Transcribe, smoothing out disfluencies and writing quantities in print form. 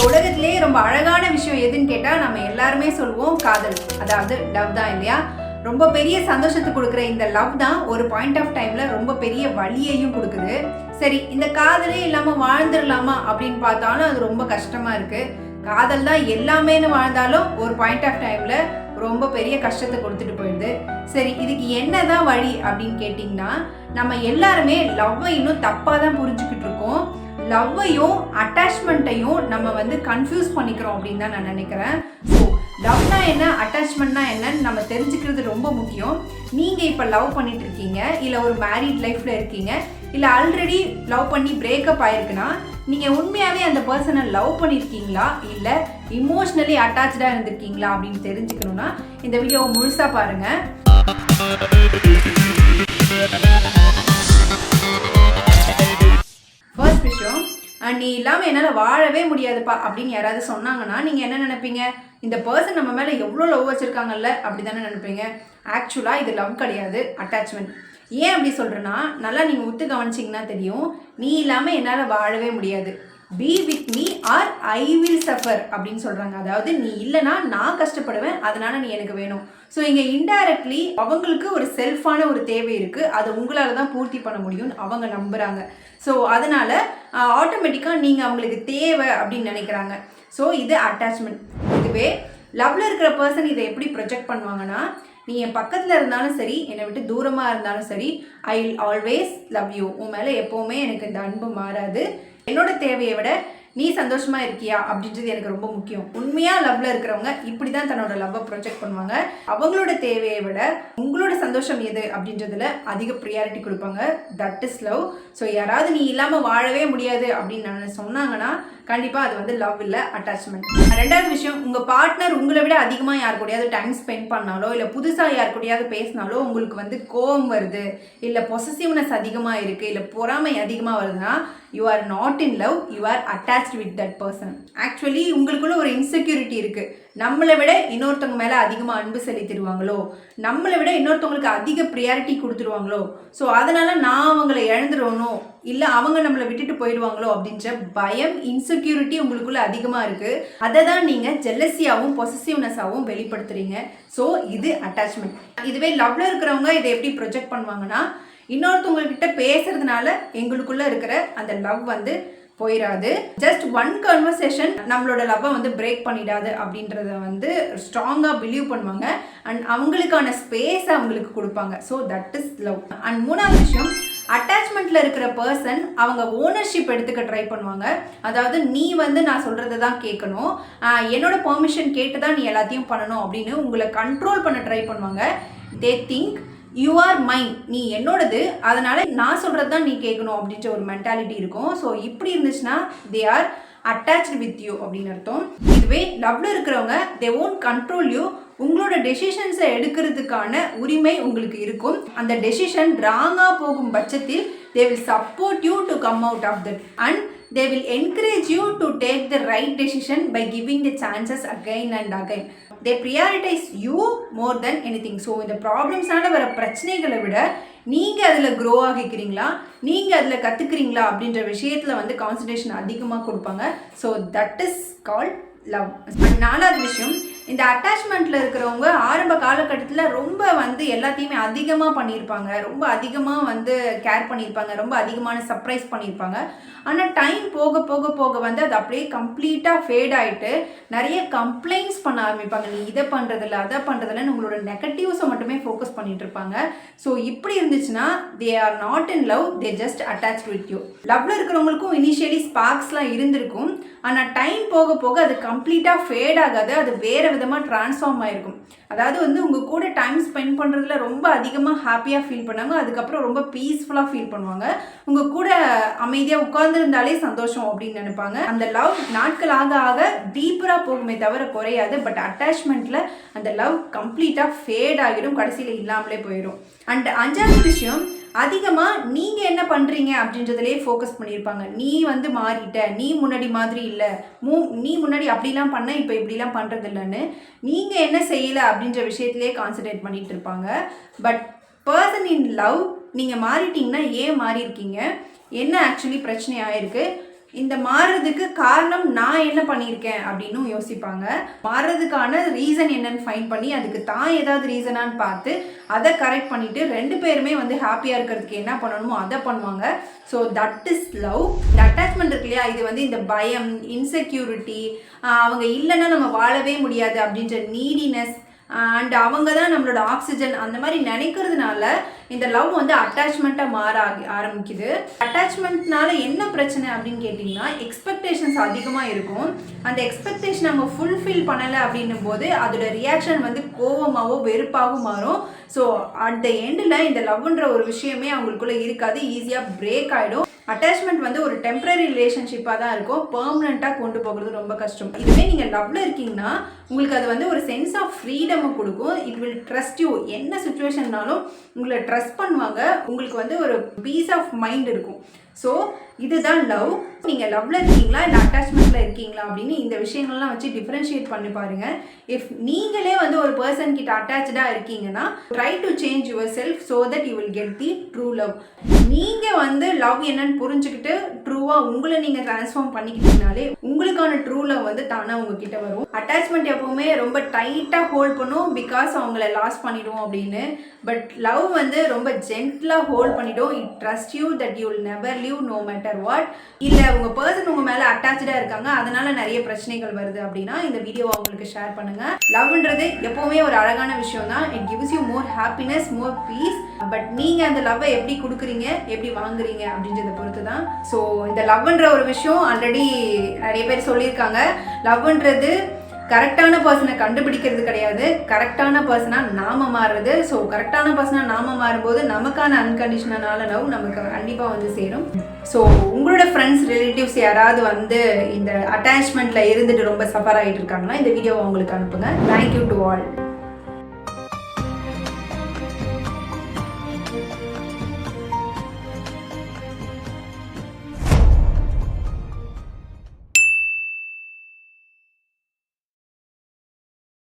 உலகத்திலேயே ரொம்ப அழகான விஷயம் எதுன்னு கேட்டால் நம்ம எல்லாருமே சொல்லுவோம் காதல், அதாவது லவ் தான் இல்லையா? ரொம்ப பெரிய சந்தோஷத்தை கொடுக்குற இந்த லவ் தான் ஒரு பாயிண்ட் ஆஃப் டைம்ல ரொம்ப பெரிய வலியையும் கொடுக்குது. சரி, இந்த காதலே இல்லாமல் வாழ்ந்துடலாமா அப்படின்னு பார்த்தாலும் அது ரொம்ப கஷ்டமா இருக்கு. காதல் தான் எல்லாமேன்னு வாழ்ந்தாலும் ஒரு பாயிண்ட் ஆஃப் டைம்ல ரொம்ப பெரிய கஷ்டத்தை கொடுத்துட்டு போயிடுது. சரி, இதுக்கு என்னதான் வழி அப்படின்னு கேட்டிங்கன்னா, நம்ம எல்லாருமே லவ்வை இன்னும் தப்பாக தான் புரிஞ்சுக்கிட்டு இருக்கோம். லவ்வையும் அட்டாச்மெண்ட்டையும் நம்ம கன்ஃபியூஸ் பண்ணிக்கிறோம் அப்படின்னு தான் நான் நினைக்கிறேன். ஸோ லவ்னா என்ன, அட்டாச்மெண்ட்னா என்னன்னு நம்ம தெரிஞ்சுக்கிறது ரொம்ப முக்கியம். நீங்கள் இப்போ லவ் பண்ணிட்டு இருக்கீங்க, இல்லை ஒரு மேரிட் லைஃப்பில் இருக்கீங்க, இல்லை ஆல்ரெடி லவ் பண்ணி பிரேக்கப் ஆயிருக்குன்னா நீங்கள் உண்மையாகவே அந்த பர்சனை லவ் பண்ணியிருக்கீங்களா இல்லை இமோஷ்னலி அட்டாச்சாக இருந்திருக்கீங்களா அப்படின்னு தெரிஞ்சுக்கணுன்னா இந்த வீடியோவை முழுசாக பாருங்கள். ஃபர்ஸ்ட் விஷயம், நீ இல்லாமல் என்னால் வாழவே முடியாதுப்பா அப்படின்னு யாராவது சொன்னாங்கன்னா நீங்கள் என்ன நினைப்பீங்க? இந்த பர்சன் நம்ம மேலே எவ்வளோ லவ் வச்சுருக்காங்கல்ல அப்படி தானே நினைப்பீங்க. ஆக்சுவலாக இது லவ் கிடையாது, அட்டாச்மெண்ட். ஏன் அப்படி சொல்கிறேன்னா, நல்லா நீங்கள் ஒத்து கவனிச்சிங்கன்னா தெரியும், நீ இல்லாமல் என்னால் வாழவே முடியாது, be with me or I will suffer அப்படின்னு சொல்கிறாங்க. அதாவது நீ இல்லைனா நான் கஷ்டப்படுவேன், அதனால நீ எனக்கு வேணும். ஸோ இங்கே இன்டைரக்ட்லி அவங்களுக்கு ஒரு செல்ஃபான ஒரு தேவை இருக்குது, அதை உங்களால் தான் பூர்த்தி பண்ண முடியும்னு அவங்க நம்புகிறாங்க. ஸோ அதனால் ஆட்டோமேட்டிக்காக நீங்கள் அவங்களுக்கு தேவை அப்படின்னு நினைக்கிறாங்க. ஸோ இது அட்டாச்மெண்ட். இதுவே லவ்வில் இருக்கிற பர்சன் இதை எப்படி ப்ரொஜெக்ட் பண்ணுவாங்கன்னா, நீ என் பக்கத்தில் இருந்தாலும் சரி, என்னை விட்டு தூரமாக இருந்தாலும் சரி, I will always love you. உன் மேலே எப்போவுமே எனக்கு இந்த அன்பு மாறாது. என்னோட தேவையை விட நீ சந்தோஷமா இருக்கியா அப்படின்றது எனக்கு ரொம்ப முக்கியம். உண்மையா லவ்ல இருக்கிறவங்க இப்படி தான் தன்னோட லவ்வை ப்ரொஜெக்ட் பண்ணுவாங்க. அவங்களோட தேவையை விட உங்களோட சந்தோஷம் எது அப்படின்றதுல அதிக ப்ரியாரிட்டி கொடுப்பாங்க. That is love. ஸோ யாராவது நீ இல்லாமல் வாழவே முடியாது அப்படின்னு நான் சொன்னாங்கன்னா கண்டிப்பாக அது லவ் இல்லை, அட்டாச்மெண்ட். ரெண்டாவது விஷயம், உங்கள் பார்ட்னர் உங்களை விட அதிகமாக யார் கூடயாவது டைம் ஸ்பெண்ட் பண்ணாலோ இல்லை புதுசாக யார் கூடயாவது பேசினாலோ உங்களுக்கு கோவம் வருது, இல்லை பொசசிவ்னஸ் அதிகமாக இருக்குது, இல்லை பொறாமை அதிகமாக வருதுன்னா you are not in love, you are attached with that person. Actually உங்களுக்குள்ள ஒரு இன்செக்யூரிட்டி இருக்குது. நம்மளை விட இன்னொருத்தவங்க மேலே அதிகமாக அன்பு செலுத்திடுவாங்களோ, நம்மளை விட இன்னொருத்தவங்களுக்கு அதிக ப்ரியாரிட்டி கொடுத்துருவாங்களோ, ஸோ அதனால் நான் அவங்களை இழந்துருவனோ இல்லை அவங்க நம்மளை விட்டுட்டு போயிடுவாங்களோ அப்படின்ற பயம், இன்செக்யூரிட்டி உங்களுக்குள்ள அதிகமாக இருக்குது. அதை தான் நீங்கள் ஜெல்லசியாகவும் பொசசிவ்னஸாகவும் வெளிப்படுத்துறீங்க. ஸோ இது அட்டாச்மெண்ட். இதுவே லவ்ல இருக்கிறவங்க இதை எப்படி ப்ரொஜெக்ட் பண்ணுவாங்கன்னா, இன்னொருத்தவங்கக்கிட்ட பேசுறதுனால எங்களுக்குள்ள இருக்கிற அந்த லவ் போயிடாது, ஜஸ்ட் ஒன் கன்வர்சேஷன் நம்மளோட லவ்வை பிரேக் பண்ணிடாது அப்படின்றத ஸ்ட்ராங்காக பிலீவ் பண்ணுவாங்க. அண்ட் அவங்களுக்கான ஸ்பேஸை அவங்களுக்கு கொடுப்பாங்க. So that is love. And மூணாவது விஷயம், அட்டாச்மெண்ட்ல இருக்கிற பர்சன் அவங்க ஓனர்ஷிப் எடுத்துக்க ட்ரை பண்ணுவாங்க. அதாவது நீ நான் சொல்றதை தான் கேட்கணும், என்னோட பெர்மிஷன் கேட்டு தான் நீ எல்லாத்தையும் பண்ணணும் அப்படின்னு உங்களை கண்ட்ரோல் பண்ண ட்ரை பண்ணுவாங்க. தே திங்க் யூ ஆர் மைன், நீ என்னோடது, அதனால நான் சொல்கிறது தான் நீ கேட்கணும் அப்படின்ற ஒரு மென்டாலிட்டி இருக்கும். ஸோ இப்படி இருந்துச்சுன்னா they R attached with you அப்படின்னு அர்த்தம். இதுவே லவ்ல இருக்கிறவங்க தே ஓன்ட் கண்ட்ரோல் யூ. உங்களோட டெசிஷன்ஸை எடுக்கிறதுக்கான உரிமை உங்களுக்கு இருக்கும். அந்த டெசிஷன் ராங்காக போகும் பட்சத்தில் they will support you to come out of that and they will encourage you to take the right decision by giving the chances again and again. They prioritize you more than anything. So இந்த ப்ராப்ளம்ஸான வர பிரச்சனைகளை விட நீங்கள் அதில் grow ஆகிக்கிறீங்களா, நீங்கள் அதில் கற்றுக்கிறீங்களா அப்படின்ற விஷயத்தில் கான்சன்ட்ரேஷன் அதிகமாக கொடுப்பாங்க. So that is called love. நாலாவது விஷயம், இந்த அட்டாச்மெண்ட்டில் இருக்கிறவங்க ஆரம்ப காலகட்டத்தில் ரொம்ப எல்லாத்தையுமே அதிகமாக பண்ணியிருப்பாங்க, ரொம்ப அதிகமாக கேர் பண்ணியிருப்பாங்க, ரொம்ப அதிகமான சர்ப்ரைஸ் பண்ணியிருப்பாங்க. ஆனால் டைம் போக போக போக அது அப்படியே கம்ப்ளீட்டாக ஃபேட் ஆகிட்டு நிறைய கம்ப்ளைண்ட்ஸ் பண்ண ஆரம்பிப்பாங்க. நீ இதை பண்ணுறதில்ல, அதை பண்ணுறதில்லன்னு உங்களோட நெகட்டிவ்ஸை மட்டுமே ஃபோக்கஸ் பண்ணிட்டு இருப்பாங்க. ஸோ இப்படி இருந்துச்சுன்னா they are not in love, they just attach with you. லவ்ல இருக்கிறவங்களுக்கும் இனிஷியலி ஸ்பார்க்ஸ்லாம் இருந்திருக்கும், ஆனால் டைம் போக போக அது கம்ப்ளீட்டாக ஃபேட் ஆகாது, அது வேறு விதமாக ட்ரான்ஸ்ஃபார்ம் ஆகிருக்கும். அதாவது உங்கள் கூட டைம் ஸ்பெண்ட் பண்ணுறதுல ரொம்ப அதிகமாக ஹாப்பியாக ஃபீல் பண்ணாங்க, அதுக்கப்புறம் ரொம்ப பீஸ்ஃபுல்லாக ஃபீல் பண்ணுவாங்க. உங்கள் கூட அமைதியாக உட்கார்ந்துருந்தாலே சந்தோஷம் அப்படின்னு நினைப்பாங்க. அந்த லவ் நாட்கள் ஆக ஆக டீப்பராக போகுமே தவிர குறையாது. பட் அட்டாச்மெண்ட்டில் அந்த லவ் கம்ப்ளீட்டாக ஃபேட் ஆகிடும், கடைசியில் இல்லாமலே போயிடும். அண்ட் அஞ்சாவது விஷயம், அதிகமாக நீங்கள் என்ன பண்ணுறீங்க அப்படின்றதுலேயே ஃபோக்கஸ் பண்ணியிருப்பாங்க. நீ மாறிட்ட, நீ முன்னாடி மாதிரி இல்லை, நீ முன்னாடி அப்படிலாம் பண்ண, இப்போ இப்படிலாம் பண்ணுறது இல்லைன்னு நீங்கள் என்ன செய்யலை அப்படின்ற விஷயத்திலே கான்சன்ட்ரேட் பண்ணிகிட்டு இருப்பாங்க. பட் பர்சன் இன் லவ், நீங்கள் மாறிட்டீங்கன்னா ஏன் மாறி இருக்கீங்க, என்ன ஆக்சுவலி பிரச்சனை ஆயிருக்கு, இந்த மாறுறதுக்கு காரணம் நான் என்ன பண்ணியிருக்கேன் அப்படின்னும் யோசிப்பாங்க. மாறுறதுக்கான ரீசன் என்னன்னு ஃபைண்ட் பண்ணி அதுக்கு தான் ஏதாவது ரீசனான்னு பார்த்து அதை கரெக்ட் பண்ணிவிட்டு 2 பேருமே வந்து ஹாப்பியாக இருக்கிறதுக்கு என்ன பண்ணணுமோ அதை பண்ணுவாங்க. So that is love. இந்த அட்டாச்மெண்ட் இருக்கு இல்லையா, இது வந்து இந்த பயம், இன்செக்யூரிட்டி, அவங்க இல்லைன்னா நம்ம வாழவே முடியாது அப்படின்ற நீடினஸ் அண்ட் அவங்க தான் நம்மளோட ஆக்சிஜன், அந்த மாதிரி நினைக்கிறதுனால இந்த லவ் வந்து அட்டாச்மெண்ட்டாக மாற ஆரம்பிக்குது. அட்டாச்மெண்ட்னால என்ன பிரச்சனை அப்படின்னு கேட்டிங்கன்னா, எக்ஸ்பெக்டேஷன்ஸ் அதிகமாக இருக்கும். அந்த எக்ஸ்பெக்டேஷன் நம்ம ஃபுல்ஃபில் பண்ணலை அப்படின்னும் போது அதோட ரியாக்ஷன் வந்து கோவமாகவோ வெறுப்பாகவும் மாறும். ஸோ அட் த எண்டில் இந்த லவ்ன்ற ஒரு விஷயமே அவங்களுக்குள்ளே இருக்காது, ஈஸியாக பிரேக் ஆகிடும். அட்டாச்மெண்ட் வந்து ஒரு டெம்பரரி ரிலேஷன்ஷிப்பாக தான் இருக்கும், பெர்மனண்ட்டாக கொண்டு போகிறது ரொம்ப கஷ்டம். இதுவே நீங்கள் லவ்வில் இருக்கீங்கன்னா உங்களுக்கு அது வந்து ஒரு சென்ஸ் ஆஃப் ஃப்ரீடமை கொடுக்கும். It will trust you. என்ன சுச்சுவேஷன்னாலும் உங்களை ட்ரஸ்ட் பண்ணுவாங்க. உங்களுக்கு வந்து ஒரு பீஸ் ஆஃப் மைண்ட் இருக்கும். ஸோ இதுதான் லவ். நீங்கள் லவ்வில் இருக்கீங்களா இல்லை அட்டாச்மெண்ட்டில் இருக்கீங்களா அப்படின்னு இந்த விஷயங்கள்லாம் வச்சு டிஃப்ரென்ஷியேட் பண்ணி பாருங்கள். இஃப் நீங்களே வந்து ஒரு பர்சன் கிட்ட அட்டாச்சாக இருக்கீங்கன்னா try to change your self so that you will get the true love. நீங்கள் வந்து லவ் என்னன்னு புரிஞ்சுக்கிட்டு ட்ரூவாக உங்களை நீங்கள் ட்ரான்ஸ்ஃபார்ம் பண்ணிக்கிட்டீங்கனாலே உங்களுக்கான ட்ரூ லவ் வந்து தானாக உங்ககிட்ட வரும். அட்டாச்மெண்ட் எப்போவுமே ரொம்ப டைட்டாக ஹோல்ட் பண்ணும், பிகாஸ் அவங்கள லாஸ் பண்ணிவிடுவோம் அப்படின்னு. பட் லவ் வந்து ரொம்ப ஜென்டிலாக ஹோல்ட் பண்ணிவிடும். It trust you that you will never leave no matter what. இல்லை உங்கள் பர்சன் உங்கள் மேலே அட்டாச்சாக இருக்காங்க, அதனால் நிறைய பிரச்சனைகள் வருது அப்படின்னா இந்த வீடியோவை அவங்களுக்கு ஷேர் பண்ணுங்கள். லவ்ன்றது எப்போவுமே ஒரு அழகான விஷயம் தான். It gives you more happiness, more peace. But நீங்கள் அந்த லவ்வை எப்படி கொடுக்குறீங்க, எப்படி வாங்குறீங்க அப்படின்றத பொறுத்து தான். ஸோ இந்த லவ்ன்ற ஒரு விஷயம் ஆல்ரெடி நிறைய பேர் சொல்லியிருக்காங்க. லவ்ன்றது கரெக்டான பர்சனை கண்டுபிடிக்கிறது கிடையாது, கரெக்டான பர்சனாக நாம மாறுறது. ஸோ கரெக்டான பர்சனாக நாம மாறும்போது நமக்கான அன்கண்டிஷனால லவ் நமக்கு கண்டிப்பாக வந்து சேரும். ஸோ உங்களோட ஃப்ரெண்ட்ஸ், ரிலேட்டிவ்ஸ் யாராவது வந்து இந்த அட்டாச்மெண்ட்டில் இருந்துட்டு ரொம்ப சஃபர் ஆகிட்டு இருக்காங்கன்னா இந்த வீடியோவை அவங்களுக்கு அனுப்புங்க. Thank you to all.